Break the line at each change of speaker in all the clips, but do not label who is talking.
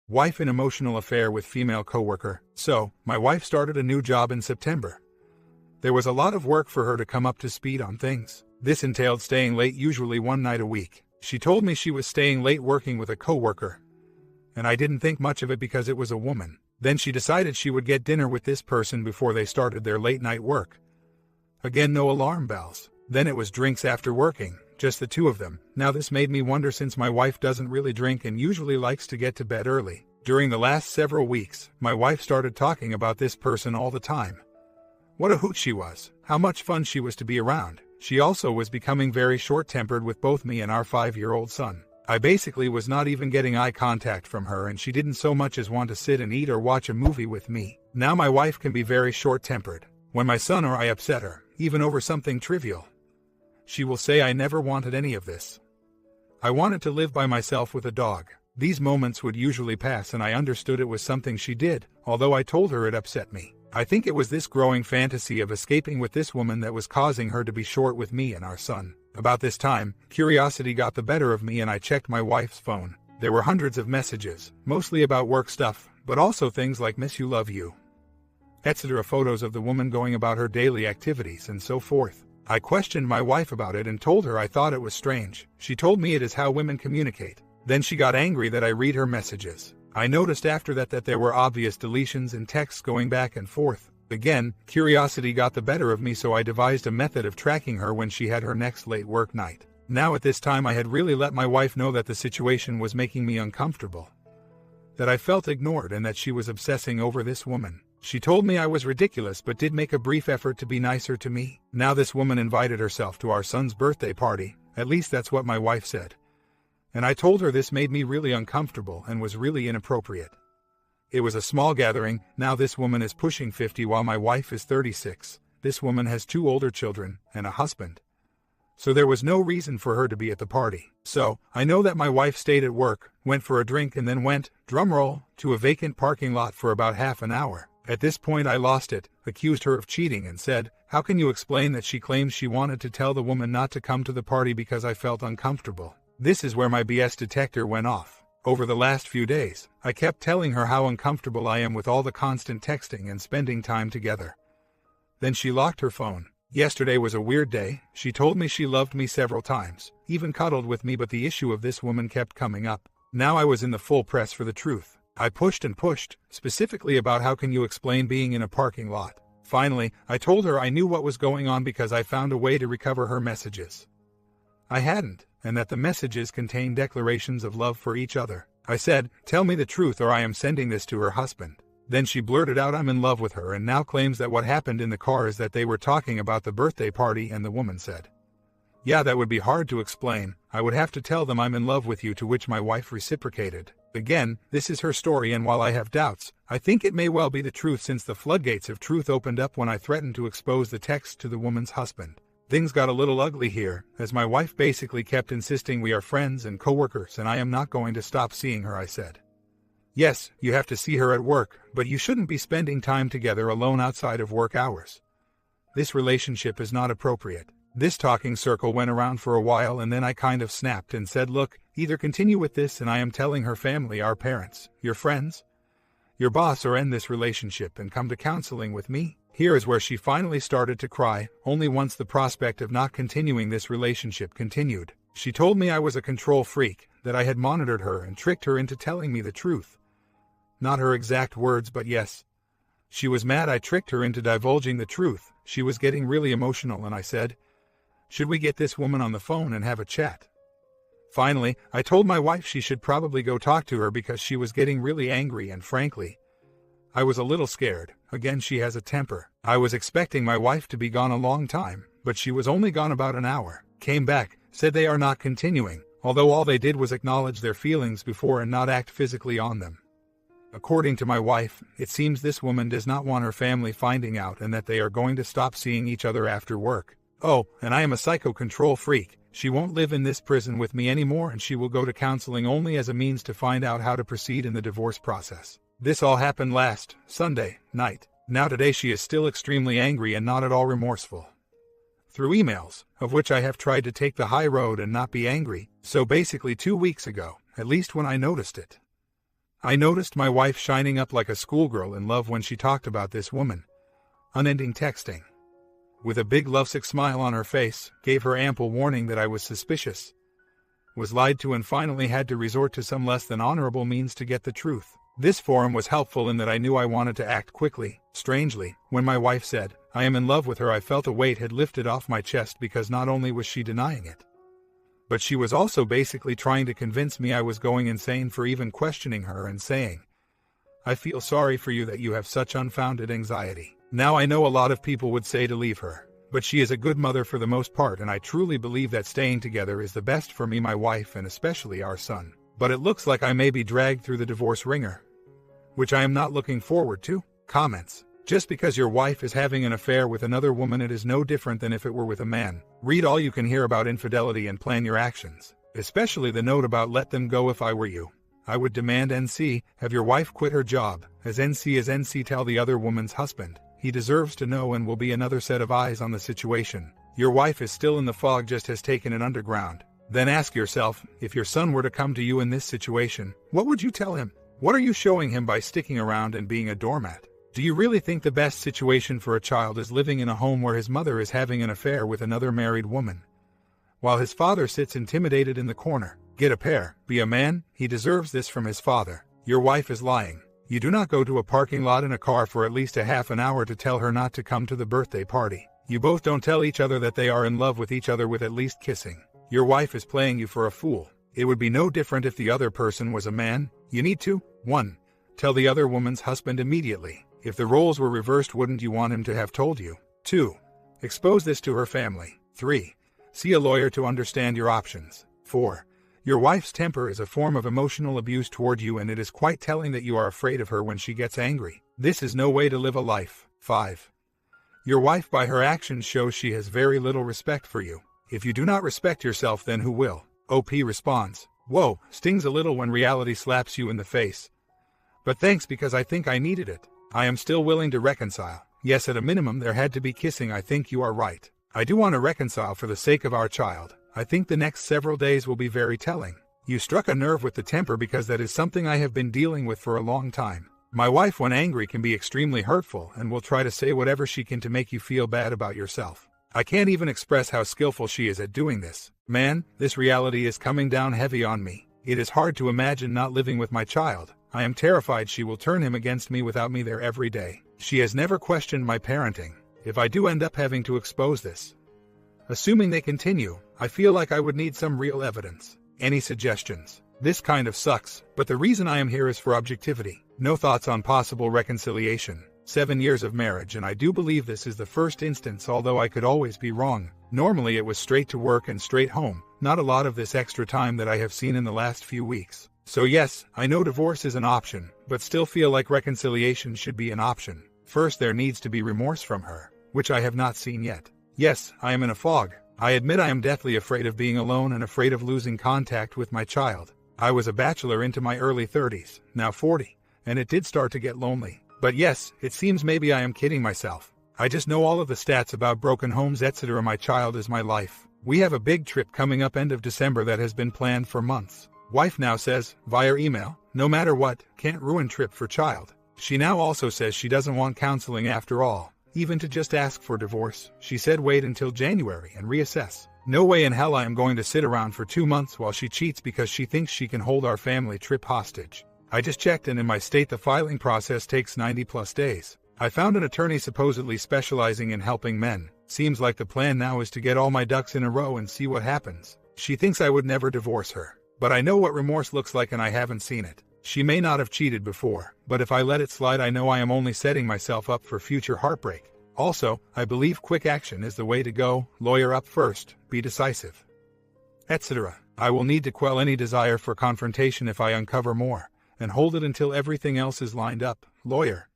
Wife in emotional affair with female coworker. So, my wife started a new job in September. There was a lot of work for her to come up to speed on things. This entailed staying late, usually one night a week. She told me she was staying late working with a coworker, and I didn't think much of it because it was a woman. Then she decided she would get dinner with this person before they started their late night work. Again, no alarm bells. Then it was drinks after working, just the two of them. Now this made me wonder, since my wife doesn't really drink and usually likes to get to bed early. During the last several weeks, my wife started talking about this person all the time. What a hoot she was, how much fun she was to be around. She also was becoming very short-tempered with both me and our 5-year-old son. I basically was not even getting eye contact from her, and she didn't so much as want to sit and eat or watch a movie with me. Now my wife can be very short-tempered. When my son or I upset her, even over something trivial, she will say, "I never wanted any of this. I wanted to live by myself with a dog." These moments would usually pass and I understood it was something she did, although I told her it upset me. I think it was this growing fantasy of escaping with this woman that was causing her to be short with me and our son. About this time, curiosity got the better of me and I checked my wife's phone. There were hundreds of messages, mostly about work stuff, but also things like "miss you, love you," etc. Photos of the woman going about her daily activities and so forth. I questioned my wife about it and told her I thought it was strange. She told me it is how women communicate. Then she got angry that I read her messages. I noticed after that there were obvious deletions and texts going back and forth. Again, curiosity got the better of me, so I devised a method of tracking her when she had her next late work night. Now at this time I had really let my wife know that the situation was making me uncomfortable, that I felt ignored and that she was obsessing over this woman. She told me I was ridiculous but did make a brief effort to be nicer to me. Now this woman invited herself to our son's birthday party, at least that's what my wife said. And I told her this made me really uncomfortable and was really inappropriate. It was a small gathering. Now this woman is pushing 50 while my wife is 36. This woman has 2 older children and a husband. So there was no reason for her to be at the party. So, I know that my wife stayed at work, went for a drink and then went, drumroll, to a vacant parking lot for about half an hour. At this point I lost it, accused her of cheating and said, "How can you explain that?" She claims she wanted to tell the woman not to come to the party because I felt uncomfortable. This is where my BS detector went off. Over the last few days, I kept telling her how uncomfortable I am with all the constant texting and spending time together. Then she locked her phone. Yesterday was a weird day. She told me she loved me several times, even cuddled with me, but the issue of this woman kept coming up. Now I was in the full press for the truth. I pushed and pushed, specifically about how can you explain being in a parking lot. Finally, I told her I knew what was going on because I found a way to recover her messages. I hadn't, and that the messages contained declarations of love for each other. I said, "Tell me the truth or I am sending this to her husband." Then she blurted out I'm in love with her and now claims that what happened in the car is that they were talking about the birthday party and the woman said, "Yeah, that would be hard to explain. I would have to tell them I'm in love with you," to which my wife reciprocated. Again, this is her story, and while I have doubts, I think it may well be the truth since the floodgates of truth opened up when I threatened to expose the text to the woman's husband. Things got a little ugly here, as my wife basically kept insisting we are friends and co-workers and I am not going to stop seeing her. I said, "Yes, you have to see her at work, but you shouldn't be spending time together alone outside of work hours. This relationship is not appropriate." This talking circle went around for a while and then I kind of snapped and said, "Look, either continue with this and I am telling her family, our parents, your friends, your boss, or end this relationship and come to counseling with me." Here is where she finally started to cry, only once the prospect of not continuing this relationship continued. She told me I was a control freak, that I had monitored her and tricked her into telling me the truth. Not her exact words, but yes. She was mad I tricked her into divulging the truth. She was getting really emotional and I said, "Should we get this woman on the phone and have a chat?" Finally, I told my wife she should probably go talk to her because she was getting really angry and frankly, I was a little scared. Again, she has a temper. I was expecting my wife to be gone a long time, but she was only gone about an hour. Came back, said they are not continuing, although all they did was acknowledge their feelings before and not act physically on them. According to my wife, it seems this woman does not want her family finding out and that they are going to stop seeing each other after work. Oh, and I am a psycho control freak. She won't live in this prison with me anymore and she will go to counseling only as a means to find out how to proceed in the divorce process. This all happened last Sunday night. Now today she is still extremely angry and not at all remorseful. Through emails, of which I have tried to take the high road and not be angry, so basically 2 weeks ago, at least when I noticed it, I noticed my wife shining up like a schoolgirl in love when she talked about this woman. Unending texting. With a big lovesick smile on her face, gave her ample warning that I was suspicious. Was lied to and finally had to resort to some less than honorable means to get the truth. This forum was helpful in that I knew I wanted to act quickly. Strangely, when my wife said, "I am in love with her," I felt a weight had lifted off my chest because not only was she denying it, but she was also basically trying to convince me I was going insane for even questioning her and saying, "I feel sorry for you that you have such unfounded anxiety." Now I know a lot of people would say to leave her, but she is a good mother for the most part, and I truly believe that staying together is the best for me, my wife, and especially our son. But it looks like I may be dragged through the divorce ringer, which I am not looking forward to. Comments. Just because your wife is having an affair with another woman, it is no different than if it were with a man. Read all you can hear about infidelity and plan your actions, especially the note about "let them go if I were you." I would demand NC, have your wife quit her job, as NC tell the other woman's husband. He deserves to know and will be another set of eyes on the situation. Your wife is still in the fog, just has taken it underground. Then ask yourself, if your son were to come to you in this situation, what would you tell him? What are you showing him by sticking around and being a doormat? Do you really think the best situation for a child is living in a home where his mother is having an affair with another married woman, while his father sits intimidated in the corner? Get a pair. Be a man. He deserves this from his father. Your wife is lying. You do not go to a parking lot in a car for at least a half an hour to tell her not to come to the birthday party. You both don't tell each other that they are in love with each other with at least kissing. Your wife is playing you for a fool. It would be no different if the other person was a man. You need to 1. Tell the other woman's husband immediately. If the roles were reversed, wouldn't you want him to have told you? 2. Expose this to her family. 3. See a lawyer to understand your options. 4. Your wife's temper is a form of emotional abuse toward you, and it is quite telling that you are afraid of her when she gets angry. This is no way to live a life. 5. Your wife by her actions shows she has very little respect for you. If you do not respect yourself, then who will? OP responds, "Whoa, stings a little when reality slaps you in the face. But thanks, because I think I needed it. I am still willing to reconcile. Yes, at a minimum there had to be kissing. I think you are right. I do want to reconcile for the sake of our child. I think the next several days will be very telling. You struck a nerve with the temper, because that is something I have been dealing with for a long time. My wife, when angry, can be extremely hurtful and will try to say whatever she can to make you feel bad about yourself. I can't even express how skillful she is at doing this. Man, this reality is coming down heavy on me. It is hard to imagine not living with my child. I am terrified she will turn him against me without me there every day. She has never questioned my parenting. If I do end up having to expose this, assuming they continue, I feel like I would need some real evidence. Any suggestions? This kind of sucks, but the reason I am here is for objectivity. No thoughts on possible reconciliation. 7 years of marriage, and I do believe this is the first instance, although I could always be wrong. Normally it was straight to work and straight home, not a lot of this extra time that I have seen in the last few weeks. So yes, I know divorce is an option, but still feel like reconciliation should be an option. First, there needs to be remorse from her, which I have not seen yet. Yes, I am in a fog. I admit I am deathly afraid of being alone and afraid of losing contact with my child. I was a bachelor into my early 30s, now 40, and it did start to get lonely. But yes, it seems maybe I am kidding myself. I just know all of the stats about broken homes, etc. My child is my life. We have a big trip coming up end of December that has been planned for months. Wife now says, via email, no matter what, can't ruin trip for child. She now also says she doesn't want counseling after all, even to just ask for divorce. She said wait until January and reassess. No way in hell I am going to sit around for 2 months while she cheats because she thinks she can hold our family trip hostage. I just checked, and in my state the filing process takes 90+ days. I found an attorney supposedly specializing in helping men. Seems like the plan now is to get all my ducks in a row and see what happens. She thinks I would never divorce her, but I know what remorse looks like and I haven't seen it. She may not have cheated before, but if I let it slide, I know I am only setting myself up for future heartbreak. Also, I believe quick action is the way to go. Lawyer up first, be decisive, etc. I will need to quell any desire for confrontation if I uncover more, and hold it until everything else is lined up. Lawyer.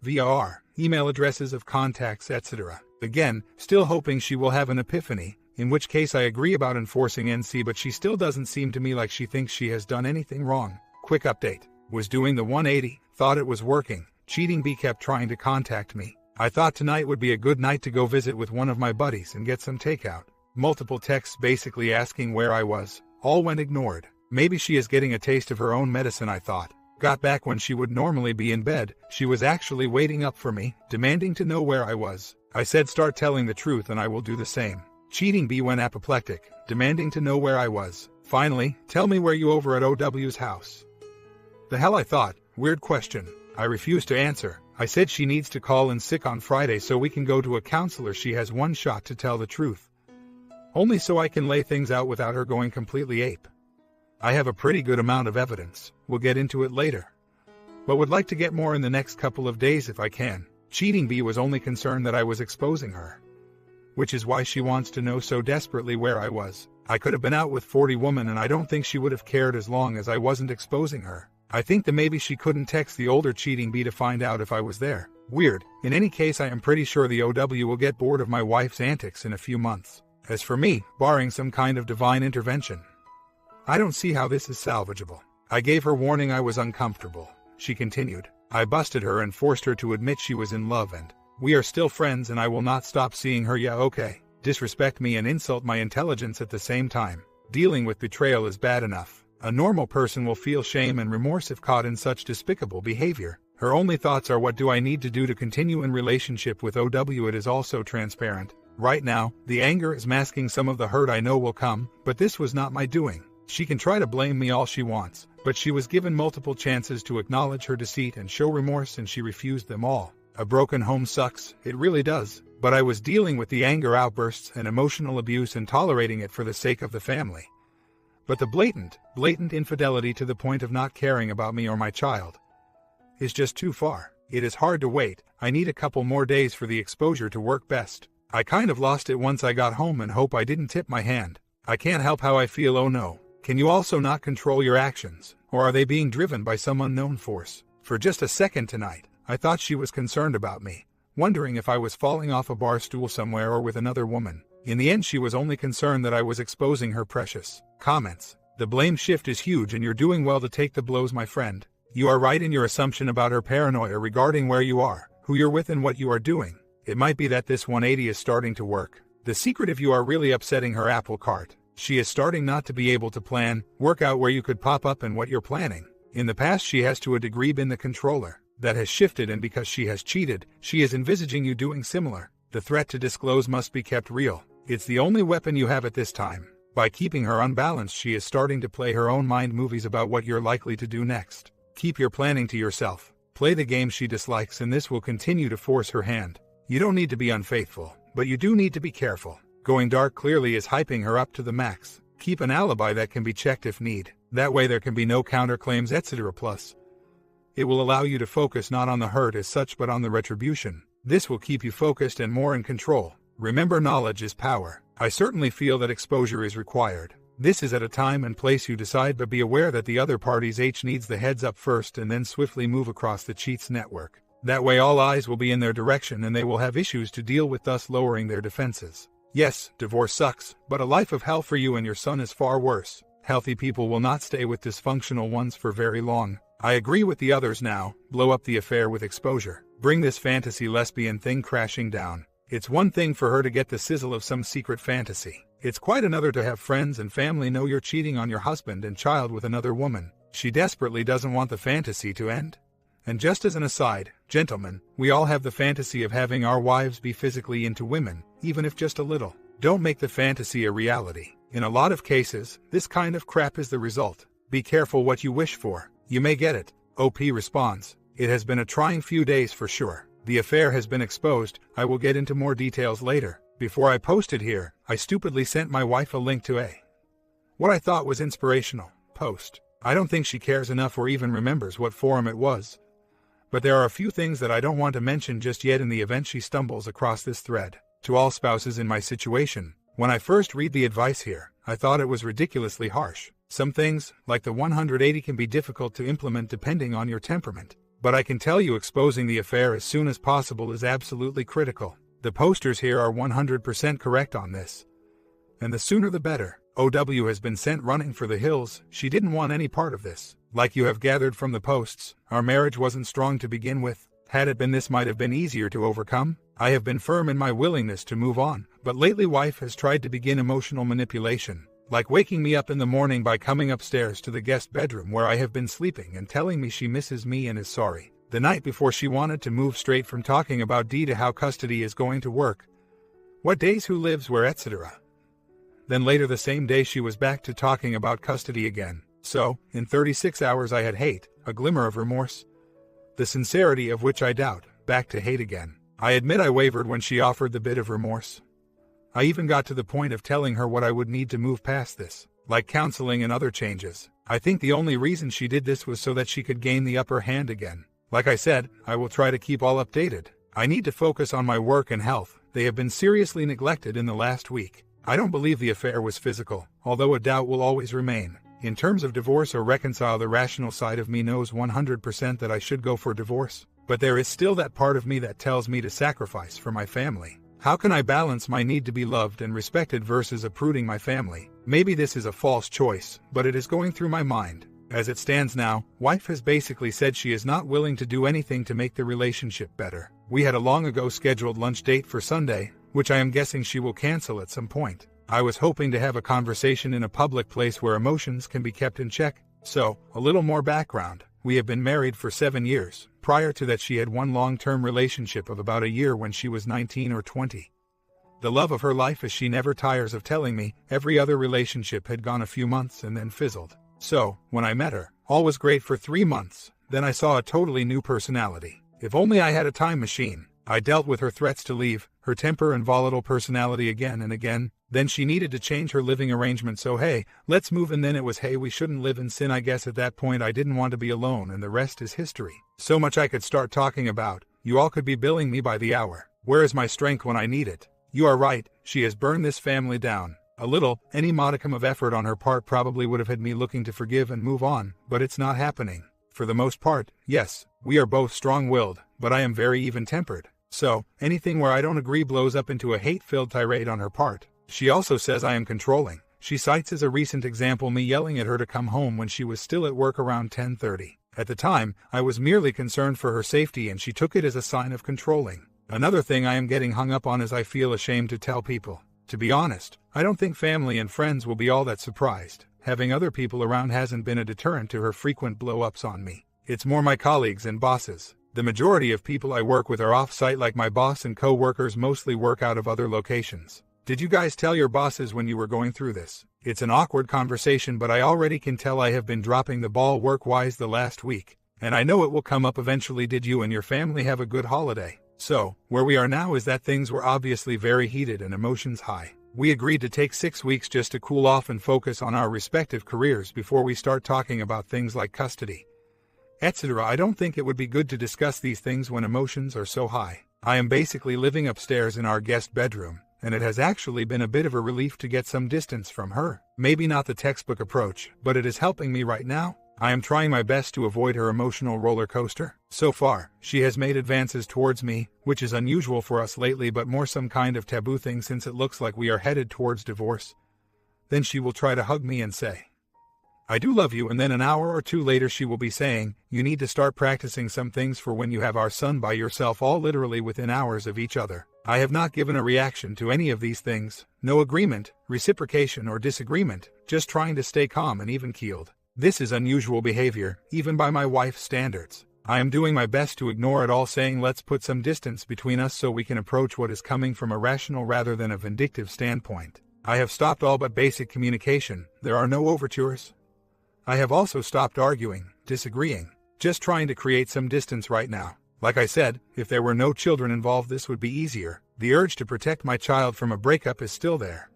VAR, email addresses of contacts, etc. Again, still hoping she will have an epiphany, in which case I agree about enforcing NC, but she still doesn't seem to me like she thinks she has done anything wrong. Quick update. Was doing the 180, thought it was working. Cheating B kept trying to contact me. I thought tonight would be a good night to go visit with one of my buddies and get some takeout. Multiple texts basically asking where I was. All went ignored. Maybe she is getting a taste of her own medicine, I thought. Got back when she would normally be in bed. She was actually waiting up for me, demanding to know where I was. I said start telling the truth and I will do the same. Cheating B went apoplectic, demanding to know where I was. Finally, tell me where you over at OW's house. The hell I thought, weird question. I refused to answer. I said she needs to call in sick on Friday so we can go to a counselor. She has one shot to tell the truth. Only so I can lay things out without her going completely ape. I have a pretty good amount of evidence. We'll get into it later. But would like to get more in the next couple of days if I can. Cheating B was only concerned that I was exposing her. Which is why she wants to know so desperately where I was. I could have been out with 40 women and I don't think she would have cared as long as I wasn't exposing her. I think that maybe she couldn't text the older cheating B to find out if I was there. Weird. In any case, I am pretty sure the OW will get bored of my wife's antics in a few months. As for me, barring some kind of divine intervention, I don't see how this is salvageable. I gave her warning I was uncomfortable. She continued. I busted her and forced her to admit she was in love and we are still friends and I will not stop seeing her. Yeah, okay. Disrespect me and insult my intelligence at the same time. Dealing with betrayal is bad enough. A normal person will feel shame and remorse if caught in such despicable behavior. Her only thoughts are what do I need to do to continue in relationship with OW. It is also transparent. Right now, the anger is masking some of the hurt I know will come, but this was not my doing. She can try to blame me all she wants, but she was given multiple chances to acknowledge her deceit and show remorse and she refused them all. A broken home sucks, it really does, but I was dealing with the anger outbursts and emotional abuse and tolerating it for the sake of the family. But the blatant infidelity to the point of not caring about me or my child is just too far. It is hard to wait. I need a couple more days for the exposure to work best. I kind of lost it once I got home and hope I didn't tip my hand. I can't help how I feel. Oh no. Can you also not control your actions, or are they being driven by some unknown force? For just a second tonight, I thought she was concerned about me, wondering if I was falling off a bar stool somewhere or with another woman. In the end, she was only concerned that I was exposing her precious comments. The blame shift is huge and you're doing well to take the blows, my friend. You are right in your assumption about her paranoia regarding where you are, who you're with and what you are doing. It might be that this 180 is starting to work. The secret if you are really upsetting her apple cart. She is starting not to be able to plan, work out where you could pop up and what you're planning. In the past she has to a degree been the controller. That has shifted and because she has cheated, she is envisaging you doing similar. The threat to disclose must be kept real. It's the only weapon you have at this time. By keeping her unbalanced she is starting to play her own mind movies about what you're likely to do next. Keep your planning to yourself. Play the game she dislikes and this will continue to force her hand. You don't need to be unfaithful, but you do need to be careful. Going dark clearly is hyping her up to the max. Keep an alibi that can be checked if need. That way there can be no counterclaims, etc. Plus, it will allow you to focus not on the hurt as such but on the retribution. This will keep you focused and more in control. Remember, knowledge is power. I certainly feel that exposure is required. This is at a time and place you decide, but be aware that the other party's H needs the heads up first and then swiftly move across the cheat's network. That way all eyes will be in their direction and they will have issues to deal with, thus lowering their defenses. Yes, divorce sucks, but a life of hell for you and your son is far worse. Healthy people will not stay with dysfunctional ones for very long. I agree with the others now. Blow up the affair with exposure. Bring this fantasy lesbian thing crashing down. It's one thing for her to get the sizzle of some secret fantasy. It's quite another to have friends and family know you're cheating on your husband and child with another woman. She desperately doesn't want the fantasy to end. And just as an aside, gentlemen, we all have the fantasy of having our wives be physically into women, even if just a little. Don't make the fantasy a reality. In a lot of cases, this kind of crap is the result. Be careful what you wish for. You may get it. OP responds. It has been a trying few days for sure. The affair has been exposed. I will get into more details later. Before I posted here, I stupidly sent my wife a link to what I thought was inspirational post. I don't think she cares enough or even remembers what forum it was. But there are a few things that I don't want to mention just yet in the event she stumbles across this thread. To all spouses in my situation, when I first read the advice here, I thought it was ridiculously harsh. Some things, like the 180, can be difficult to implement depending on your temperament. But I can tell you exposing the affair as soon as possible is absolutely critical. The posters here are 100% correct on this. And the sooner the better. OW has been sent running for the hills. She didn't want any part of this. Like you have gathered from the posts, our marriage wasn't strong to begin with. Had it been, this might have been easier to overcome. I have been firm in my willingness to move on, but lately wife has tried to begin emotional manipulation. like waking me up in the morning by coming upstairs to the guest bedroom where I have been sleeping and telling me she misses me and is sorry. The night before she wanted to move straight from talking about D to how custody is going to work, what days, who lives where, etc. Then later the same day she was back to talking about custody again. So, in 36 hours I had hate, a glimmer of remorse, the sincerity of which I doubt, back to hate again. I admit I wavered when she offered the bit of remorse. I even got to the point of telling her what I would need to move past this, like counseling and other changes. I think the only reason she did this was so that she could gain the upper hand again. Like I said, I will try to keep all updated. I need to focus on my work and health. They have been seriously neglected in the last week. I don't believe the affair was physical, although a doubt will always remain. In terms of divorce or reconcile, the rational side of me knows 100% that I should go for divorce. But there is still that part of me that tells me to sacrifice for my family. How can I balance my need to be loved and respected versus uprooting my family? Maybe this is a false choice, but it is going through my mind. As it stands now, wife has basically said she is not willing to do anything to make the relationship better. We had a long ago scheduled lunch date for Sunday, which I am guessing she will cancel at some point. I was hoping to have a conversation in a public place where emotions can be kept in check. So, a little more background. We have been married for 7 years. Prior to that she had one long-term relationship of about a year when she was 19 or 20. The love of her life, as she never tires of telling me, every other relationship had gone a few months and then fizzled. So, when I met her, all was great for 3 months. Then I saw a totally new personality. If only I had a time machine. I dealt with her threats to leave, her temper and volatile personality again and again. Then she needed to change her living arrangement, so hey, let's move, and then it was hey, we shouldn't live in sin. I guess at that point I didn't want to be alone, and the rest is history. So much I could start talking about. You all could be billing me by the hour. Where is my strength when I need it? You are right, she has burned this family down. A little, any modicum of effort on her part probably would have had me looking to forgive and move on, but it's not happening. For the most part, yes, we are both strong-willed, but I am very even-tempered. So, anything where I don't agree blows up into a hate-filled tirade on her part. She also says I am controlling. She cites as a recent example me yelling at her to come home when she was still at work around 10:30. At the time, I was merely concerned for her safety and she took it as a sign of controlling. Another thing I am getting hung up on is I feel ashamed to tell people. To be honest, I don't think family and friends will be all that surprised. Having other people around hasn't been a deterrent to her frequent blow-ups on me. It's more my colleagues and bosses. The majority of people I work with are off-site, like my boss, and co-workers mostly work out of other locations. Did you guys tell your bosses when you were going through this? It's an awkward conversation, but I already can tell I have been dropping the ball work-wise the last week. And I know it will come up eventually. Did you and your family have a good holiday? So, where we are now is that things were obviously very heated and emotions high. We agreed to take 6 weeks just to cool off and focus on our respective careers before we start talking about things like custody, etc. I don't think it would be good to discuss these things when emotions are so high. I am basically living upstairs in our guest bedroom, and it has actually been a bit of a relief to get some distance from her. Maybe not the textbook approach, but it is helping me right now. I am trying my best to avoid her emotional roller coaster. So far, she has made advances towards me, which is unusual for us lately, but more some kind of taboo thing since it looks like we are headed towards divorce. Then she will try to hug me and say, "I do love you," and then an hour or two later she will be saying, "You need to start practicing some things for when you have our son by yourself," all literally within hours of each other. I have not given a reaction to any of these things. No agreement, reciprocation, or disagreement, just trying to stay calm and even-keeled. This is unusual behavior, even by my wife's standards. I am doing my best to ignore it all, saying let's put some distance between us so we can approach what is coming from a rational rather than a vindictive standpoint. I have stopped all but basic communication. There are no overtures. I have also stopped arguing, disagreeing, just trying to create some distance right now. Like I said, if there were no children involved this would be easier. The urge to protect my child from a breakup is still there,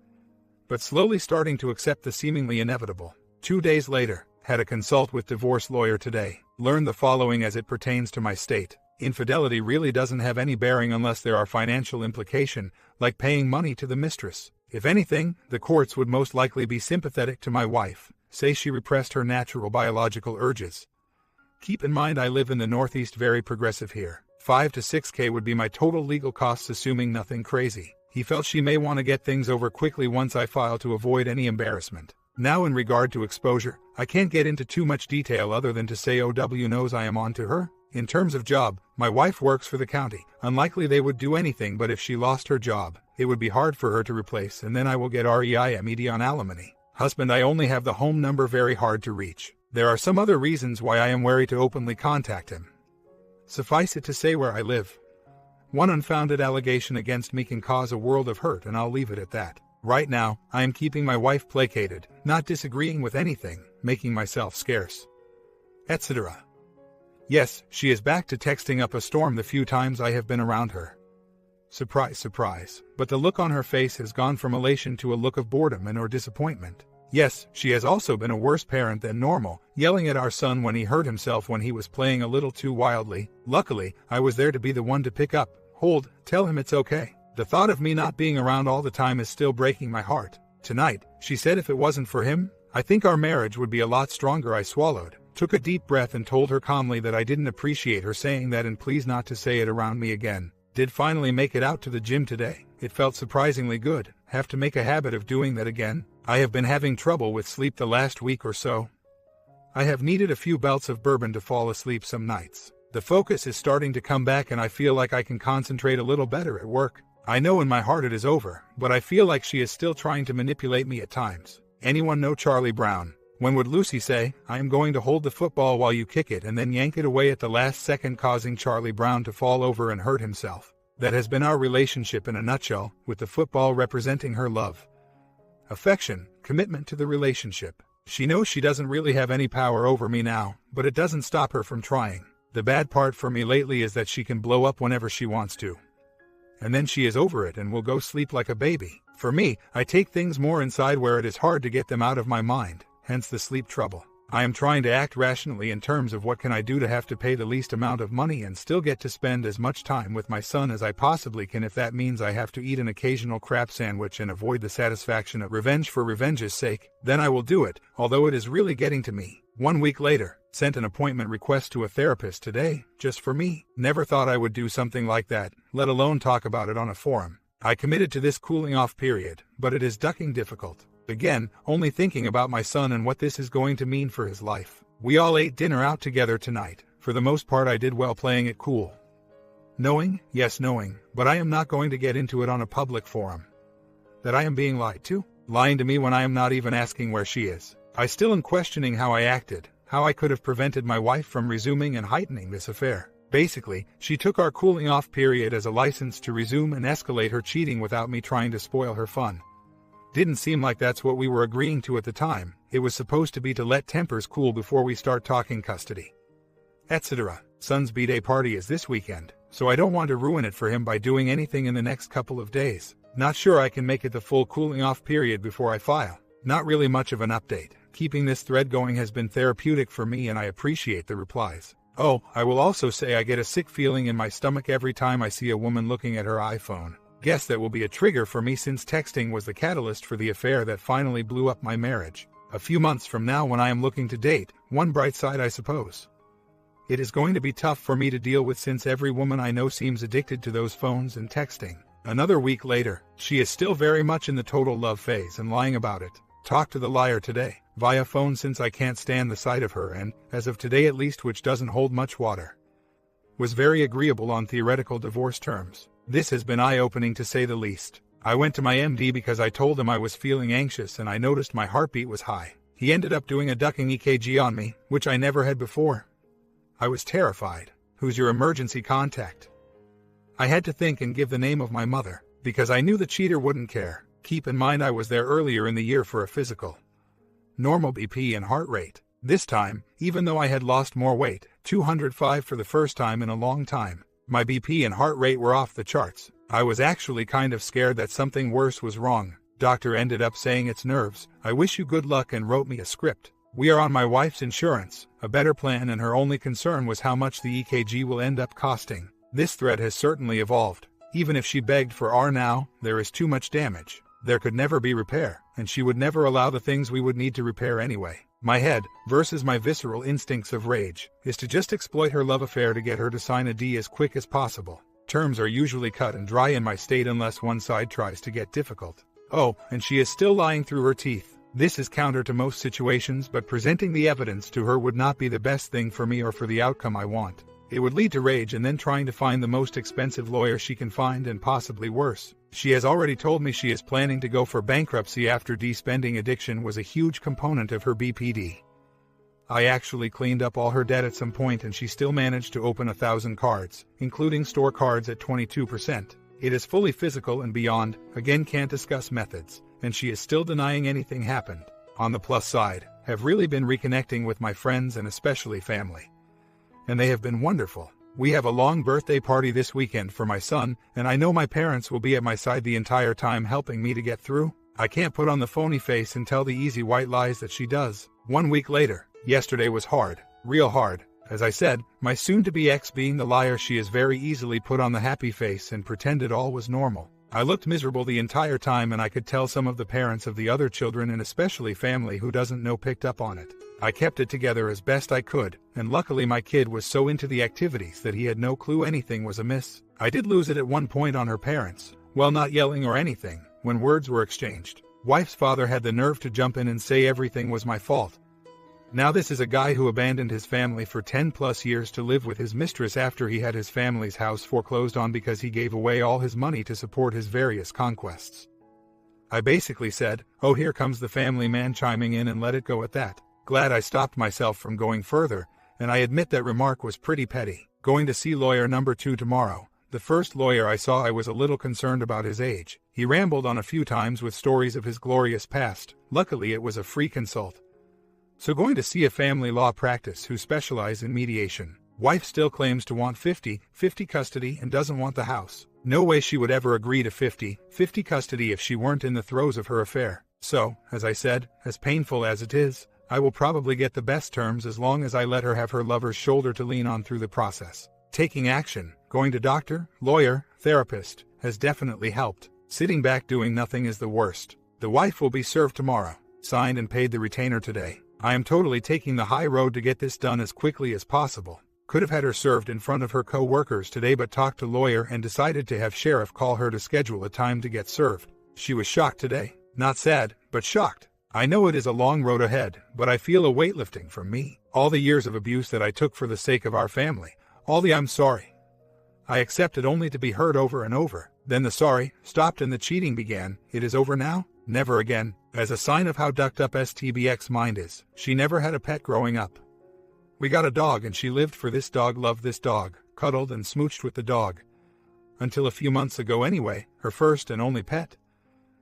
but slowly starting to accept the seemingly inevitable. 2 days later, had a consult with divorce lawyer today. Learned the following as it pertains to my state. Infidelity really doesn't have any bearing unless there are financial implication, like paying money to the mistress. If anything, the courts would most likely be sympathetic to my wife, say she repressed her natural biological urges. Keep in mind I live in the Northeast, very progressive here. 5 to 6K would be my total legal costs assuming nothing crazy. He felt she may want to get things over quickly once I file to avoid any embarrassment. Now in regard to exposure, I can't get into too much detail other than to say OW knows I am on to her. In terms of job, my wife works for the county. Unlikely they would do anything, but if she lost her job, it would be hard for her to replace, and then I will get REIMED on alimony. Husband, I only have the home number very hard to reach. There are some other reasons why I am wary to openly contact him. Suffice it to say where I live. One unfounded allegation against me can cause a world of hurt, and I'll leave it at that. Right now, I am keeping my wife placated, not disagreeing with anything, making myself scarce, etc. Yes, she is back to texting up a storm the few times I have been around her. Surprise, surprise, but the look on her face has gone from elation to a look of boredom and or disappointment. Yes, she has also been a worse parent than normal, yelling at our son when he hurt himself when he was playing a little too wildly. Luckily, I was there to be the one to pick up, hold, tell him it's okay. The thought of me not being around all the time is still breaking my heart. Tonight, she said if it wasn't for him, I think our marriage would be a lot stronger. I swallowed, took a deep breath and told her calmly that I didn't appreciate her saying that and please not to say it around me again. Did finally make it out to the gym today. It felt surprisingly good. Have to make a habit of doing that again. I have been having trouble with sleep the last week or so. I have needed a few belts of bourbon to fall asleep some nights. The focus is starting to come back and I feel like I can concentrate a little better at work. I know in my heart it is over, but I feel like she is still trying to manipulate me at times. Anyone know Charlie Brown? When would Lucy say, I am going to hold the football while you kick it and then yank it away at the last second, causing Charlie Brown to fall over and hurt himself? That has been our relationship in a nutshell, with the football representing her love, affection, commitment to the relationship. She knows she doesn't really have any power over me now, but it doesn't stop her from trying. The bad part for me lately is that she can blow up whenever she wants to. And then she is over it and will go sleep like a baby. For me, I take things more inside where it is hard to get them out of my mind, hence the sleep trouble. I am trying to act rationally in terms of what can I do to have to pay the least amount of money and still get to spend as much time with my son as I possibly can. If that means I have to eat an occasional crab sandwich and avoid the satisfaction of revenge for revenge's sake, then I will do it, although it is really getting to me. 1 week later, sent an appointment request to a therapist today, just for me. Never thought I would do something like that, let alone talk about it on a forum. I committed to this cooling off period, but it is ducking difficult. Again, only thinking about my son and what this is going to mean for his life. We all ate dinner out together tonight. For the most part I did well playing it cool. Knowing, yes knowing, but I am not going to get into it on a public forum. That I am being lied to? Lying to me when I am not even asking where she is. I still am questioning how I acted, how I could have prevented my wife from resuming and heightening this affair. Basically, she took our cooling off period as a license to resume and escalate her cheating without me trying to spoil her fun. Didn't seem like that's what we were agreeing to at the time. It was supposed to be to let tempers cool before we start talking custody, etc. Son's b-day party is this weekend, so I don't want to ruin it for him by doing anything in the next couple of days. Not sure I can make it the full cooling off period before I file. Not really much of an update. Keeping this thread going has been therapeutic for me and I appreciate the replies. Oh, I will also say I get a sick feeling in my stomach every time I see a woman looking at her iPhone. Guess that will be a trigger for me since texting was the catalyst for the affair that finally blew up my marriage. A few months from now when I am looking to date, one bright side I suppose. It is going to be tough for me to deal with since every woman I know seems addicted to those phones and texting. Another week later, she is still very much in the total love phase and lying about it. Talked to the liar today, via phone since I can't stand the sight of her and, as of today at least, which doesn't hold much water. Was very agreeable on theoretical divorce terms. This has been eye-opening to say the least. I went to my MD because I told him I was feeling anxious and I noticed my heartbeat was high. He ended up doing a ducking EKG on me, which I never had before. I was terrified. Who's your emergency contact? I had to think and give the name of my mother, because I knew the cheater wouldn't care. Keep in mind I was there earlier in the year for a physical. Normal BP and heart rate. This time, even though I had lost more weight, 205 for the first time in a long time, my BP and heart rate were off the charts. I was actually kind of scared that something worse was wrong. Doctor ended up saying it's nerves. I wish you good luck and wrote me a script. We are on my wife's insurance, a better plan, and her only concern was how much the EKG will end up costing. This thread has certainly evolved. Even if she begged for R now, there is too much damage. There could never be repair, and she would never allow the things we would need to repair anyway. My head, versus my visceral instincts of rage, is to just exploit her love affair to get her to sign a D as quick as possible. Terms are usually cut and dry in my state unless one side tries to get difficult. Oh, and she is still lying through her teeth. This is counter to most situations, but presenting the evidence to her would not be the best thing for me or for the outcome I want. It would lead to rage and then trying to find the most expensive lawyer she can find and possibly worse. She has already told me she is planning to go for bankruptcy after spending addiction was a huge component of her BPD. I actually cleaned up all her debt at some point and she still managed to open 1,000 cards, including store cards at 22%. It is fully physical and beyond, again can't discuss methods, and she is still denying anything happened. On the plus side, have really been reconnecting with my friends and especially family. And they have been wonderful. We have a long birthday party this weekend for my son, and I know my parents will be at my side the entire time helping me to get through. I can't put on the phony face and tell the easy white lies that she does. 1 week later, yesterday was hard, real hard. As I said, my soon-to-be ex being the liar, she is very easily put on the happy face and pretended all was normal. I looked miserable the entire time and I could tell some of the parents of the other children and especially family who doesn't know picked up on it. I kept it together as best I could, and luckily my kid was so into the activities that he had no clue anything was amiss. I did lose it at one point on her parents, well, not yelling or anything, when words were exchanged. Wife's father had the nerve to jump in and say everything was my fault. Now this is a guy who abandoned his family for 10 plus years to live with his mistress after he had his family's house foreclosed on because he gave away all his money to support his various conquests. I basically said, oh, here comes the family man chiming in, and let it go at that. Glad I stopped myself from going further, and I admit that remark was pretty petty. Going to see lawyer number 2 tomorrow. The first lawyer I saw, I was a little concerned about his age. He rambled on a few times with stories of his glorious past. Luckily it was a free consult. So going to see a family law practice who specialize in mediation. Wife still claims to want 50-50 custody and doesn't want the house. No way she would ever agree to 50-50 custody if she weren't in the throes of her affair. So, as I said, as painful as it is, I will probably get the best terms as long as I let her have her lover's shoulder to lean on through the process. Taking action, going to doctor, lawyer, therapist, has definitely helped. Sitting back doing nothing is the worst. The wife will be served tomorrow. Signed and paid the retainer today. I am totally taking the high road to get this done as quickly as possible. Could have had her served in front of her co-workers today, but talked to lawyer and decided to have sheriff call her to schedule a time to get served. She was shocked today. Not sad, but shocked. I know it is a long road ahead, but I feel a weight lifting from me. All the years of abuse that I took for the sake of our family. All the I'm sorry. I accepted only to be heard over and over. Then the sorry stopped and the cheating began. It is over now? Never again. As a sign of how ducked up STBX mind is, she never had a pet growing up. We got a dog and she lived for this dog, loved this dog, cuddled and smooched with the dog. Until a few months ago anyway, her first and only pet.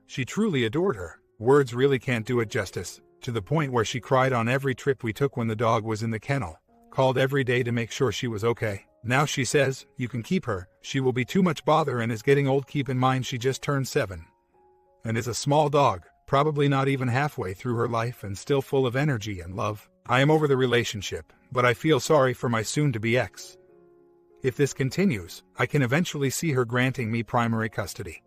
She truly adored her. Words really can't do it justice, to the point where she cried on every trip we took when the dog was in the kennel, called every day to make sure she was okay. Now she says, you can keep her, she will be too much bother and is getting old. Keep in mind she just turned 7. And is a small dog, probably not even halfway through her life and still full of energy and love. I am over the relationship, but I feel sorry for my soon-to-be ex. If this continues, I can eventually see her granting me primary custody.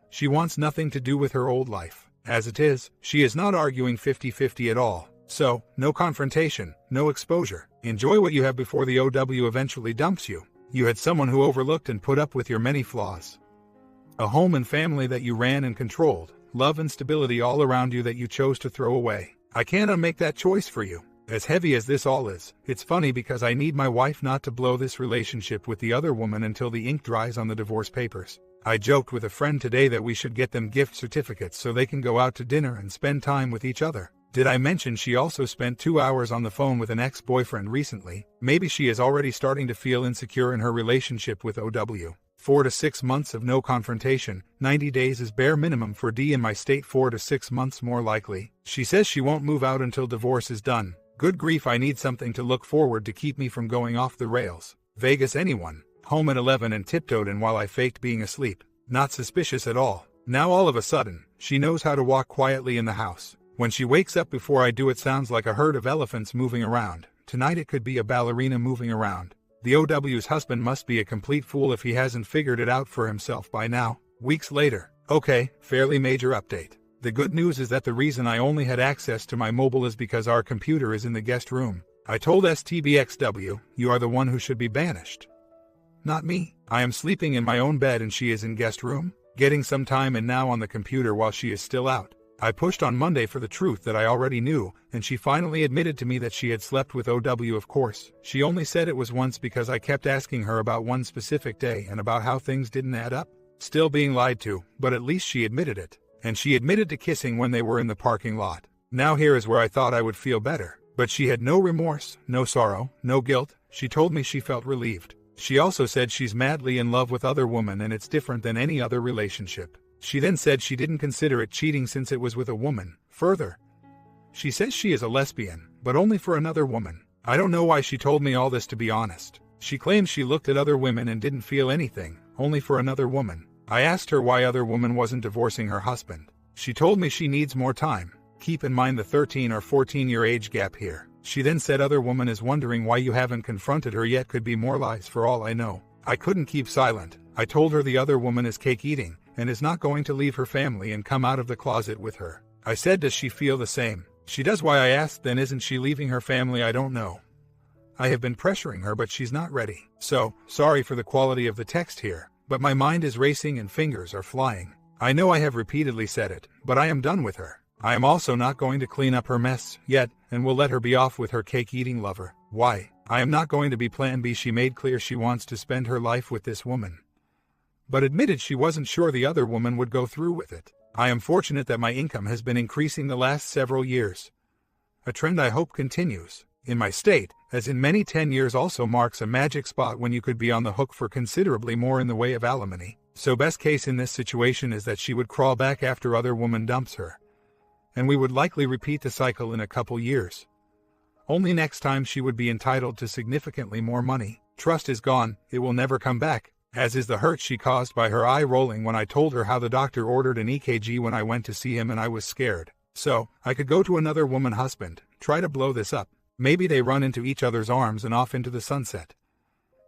She wants nothing to do with her old life. As it is, she is not arguing 50-50 at all. So, no confrontation, no exposure. Enjoy what you have before the OW eventually dumps you. You had someone who overlooked and put up with your many flaws. A home and family that you ran and controlled. Love and stability all around you that you chose to throw away. I can't unmake that choice for you. As heavy as this all is, it's funny because I need my wife not to blow this relationship with the other woman until the ink dries on the divorce papers. I joked with a friend today that we should get them gift certificates so they can go out to dinner and spend time with each other. Did I mention she also spent 2 hours on the phone with an ex-boyfriend recently? Maybe she is already starting to feel insecure in her relationship with OW. 4 to 6 months of no confrontation. 90 days is bare minimum for D in my state. 4 to 6 months more likely. She says she won't move out until divorce is done. Good grief, I need something to look forward to keep me from going off the rails. Vegas anyone? Home at 11 and tiptoed in while I faked being asleep. Not suspicious at all. Now all of a sudden, she knows how to walk quietly in the house. When she wakes up before I do, it sounds like a herd of elephants moving around. Tonight it could be a ballerina moving around. The OW's husband must be a complete fool if he hasn't figured it out for himself by now. Weeks later. Okay, fairly major update. The good news is that the reason I only had access to my mobile is because our computer is in the guest room. I told STBXW, you are the one who should be banished. Not me. I am sleeping in my own bed and she is in guest room, getting some time and now on the computer while she is still out. I pushed on Monday for the truth that I already knew, and she finally admitted to me that she had slept with OW. Of course, she only said it was once because I kept asking her about one specific day and about how things didn't add up. Still being lied to, but at least she admitted it. And she admitted to kissing when they were in the parking lot. Now here is where I thought I would feel better. But she had no remorse, no sorrow, no guilt. She told me she felt relieved. She also said she's madly in love with other women and it's different than any other relationship. She then said she didn't consider it cheating since it was with a woman. Further, she says she is a lesbian, but only for another woman. I don't know why she told me all this, to be honest. She claims she looked at other women and didn't feel anything, only for another woman. I asked her why other woman wasn't divorcing her husband. She told me she needs more time. Keep in mind the 13 or 14-year age gap here. She then said other woman is wondering why you haven't confronted her yet. Could be more lies for all I know. I couldn't keep silent. I told her the other woman is cake eating and is not going to leave her family and come out of the closet with her. I said, does she feel the same? She does. Why, I asked, then isn't she leaving her family? I don't know. I have been pressuring her, but she's not ready. So, sorry for the quality of the text here, but my mind is racing and fingers are flying. I know I have repeatedly said it, but I am done with her. I am also not going to clean up her mess yet, and will let her be off with her cake-eating lover. Why? I am not going to be plan B. She made clear she wants to spend her life with this woman, but admitted she wasn't sure the other woman would go through with it. I am fortunate that my income has been increasing the last several years, a trend I hope continues. In my state, as in many 10 years also marks a magic spot when you could be on the hook for considerably more in the way of alimony. So best case in this situation is that she would crawl back after other woman dumps her, and we would likely repeat the cycle in a couple years. Only next time she would be entitled to significantly more money. Trust is gone, it will never come back, as is the hurt she caused by her eye rolling when I told her how the doctor ordered an EKG when I went to see him and I was scared. So, I could go to another woman husband, try to blow this up. Maybe they run into each other's arms and off into the sunset.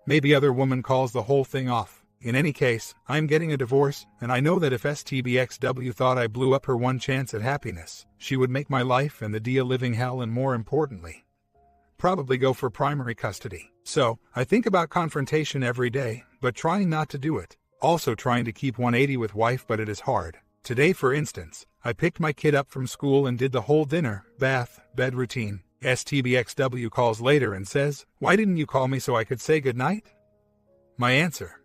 Maybe other woman calls the whole thing off. In any case, I'm getting a divorce, and I know that if STBXW thought I blew up her one chance at happiness, she would make my life and the deal living hell, and more importantly, probably go for primary custody. So, I think about confrontation every day, but trying not to do it. Also trying to keep 180 with wife, but it is hard. Today, for instance, I picked my kid up from school and did the whole dinner, bath, bed routine. STBXW calls later and says, why didn't you call me so I could say goodnight? My answer: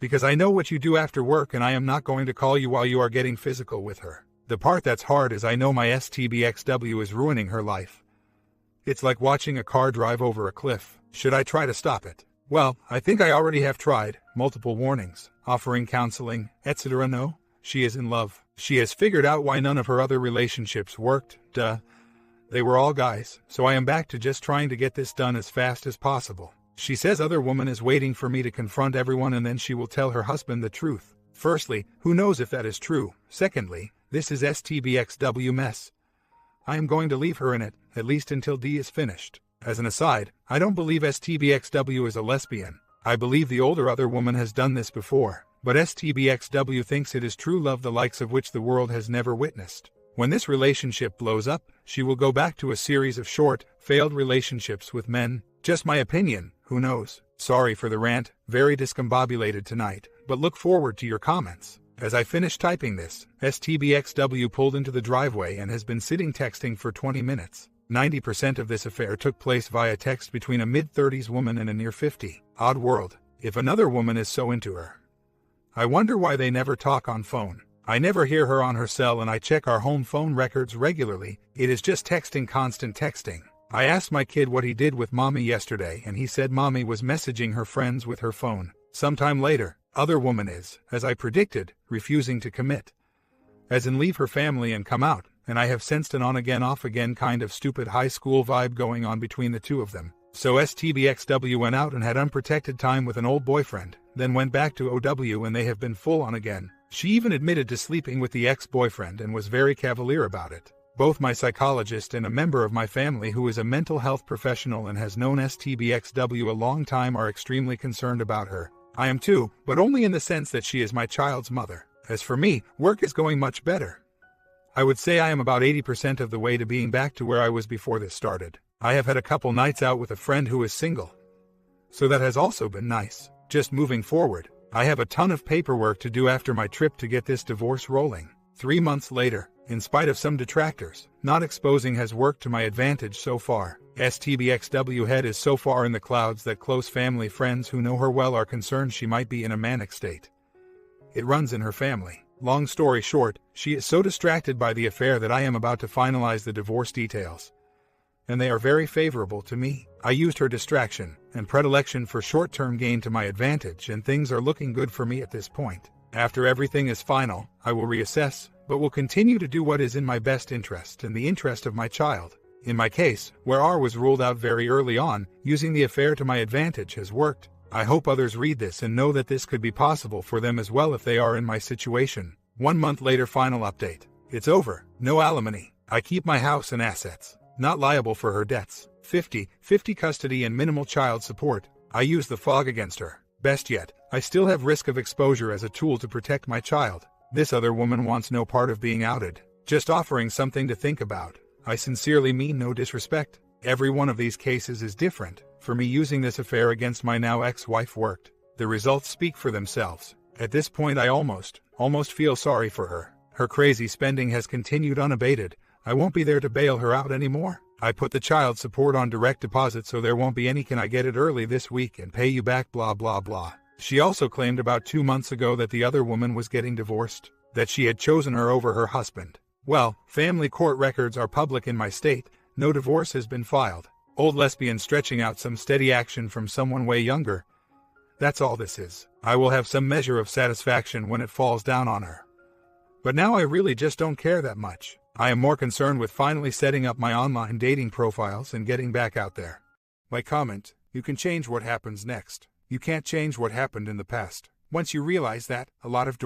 because I know what you do after work and I am not going to call you while you are getting physical with her. The part that's hard is I know my STBXW is ruining her life. It's like watching a car drive over a cliff. Should I try to stop it? Well, I think I already have tried. Multiple warnings, offering counseling, etc. No, she is in love. She has figured out why none of her other relationships worked. Duh. They were all guys, so I am back to just trying to get this done as fast as possible. She says other woman is waiting for me to confront everyone and then she will tell her husband the truth. Firstly, who knows if that is true? Secondly, this is STBXW mess. I am going to leave her in it, at least until D is finished. As an aside, I don't believe STBXW is a lesbian. I believe the older other woman has done this before, but STBXW thinks it is true love, the likes of which the world has never witnessed. When this relationship blows up, she will go back to a series of short, failed relationships with men. Just my opinion, who knows? Sorry for the rant, very discombobulated tonight, but look forward to your comments. As I finish typing this, STBXW pulled into the driveway and has been sitting texting for 20 minutes. 90% of this affair took place via text between a mid-30s woman and a near-50. Odd world. If another woman is so into her, I wonder why they never talk on phone. I never hear her on her cell and I check our home phone records regularly. It is just texting, constant texting. I asked my kid what he did with mommy yesterday and he said mommy was messaging her friends with her phone. Sometime later, other woman is, as I predicted, refusing to commit. As in leave her family and come out, and I have sensed an on-again off-again kind of stupid high school vibe going on between the two of them. So STBXW went out and had unprotected time with an old boyfriend, then went back to OW and they have been full on again. She even admitted to sleeping with the ex-boyfriend and was very cavalier about it. Both my psychologist and a member of my family who is a mental health professional and has known STBXW a long time are extremely concerned about her. I am too, but only in the sense that she is my child's mother. As for me, work is going much better. I would say I am about 80% of the way to being back to where I was before this started. I have had a couple nights out with a friend who is single, so that has also been nice. Just moving forward, I have a ton of paperwork to do after my trip to get this divorce rolling. 3 months later, In spite of some detractors, not exposing has worked to my advantage so far. STBXW head is so far in the clouds that close family friends who know her well are concerned she might be in a manic state. It runs in her family. Long story short, she is so distracted by the affair that I am about to finalize the divorce details. And they are very favorable to me. I used her distraction and predilection for short-term gain to my advantage, and things are looking good for me at this point. After everything is final, I will reassess, but will continue to do what is in my best interest and the interest of my child. In my case, where R was ruled out very early on, using the affair to my advantage has worked. I hope others read this and know that this could be possible for them as well if they are in my situation. 1 month later, final update. It's over. No alimony. I keep my house and assets. Not liable for her debts. 50/50 custody and minimal child support. I use the fog against her. Best yet, I still have risk of exposure as a tool to protect my child. This other woman wants no part of being outed. Just offering something to think about. I sincerely mean no disrespect. Every one of these cases is different. For me, using this affair against my now ex-wife worked. The results speak for themselves. At this point I almost feel sorry for her. Her crazy spending has continued unabated. I won't be there to bail her out anymore. I put the child support on direct deposit so there won't be any "can I get it early this week and pay you back blah blah blah." She also claimed about 2 months ago that the other woman was getting divorced, that she had chosen her over her husband. Well, family court records are public in my state. No divorce has been filed. Old lesbian stretching out some steady action from someone way younger. That's all this is. I will have some measure of satisfaction when it falls down on her. But now I really just don't care that much. I am more concerned with finally setting up my online dating profiles and getting back out there. My comment: you can change what happens next. You can't change what happened in the past. Once you realize that, a lot of doors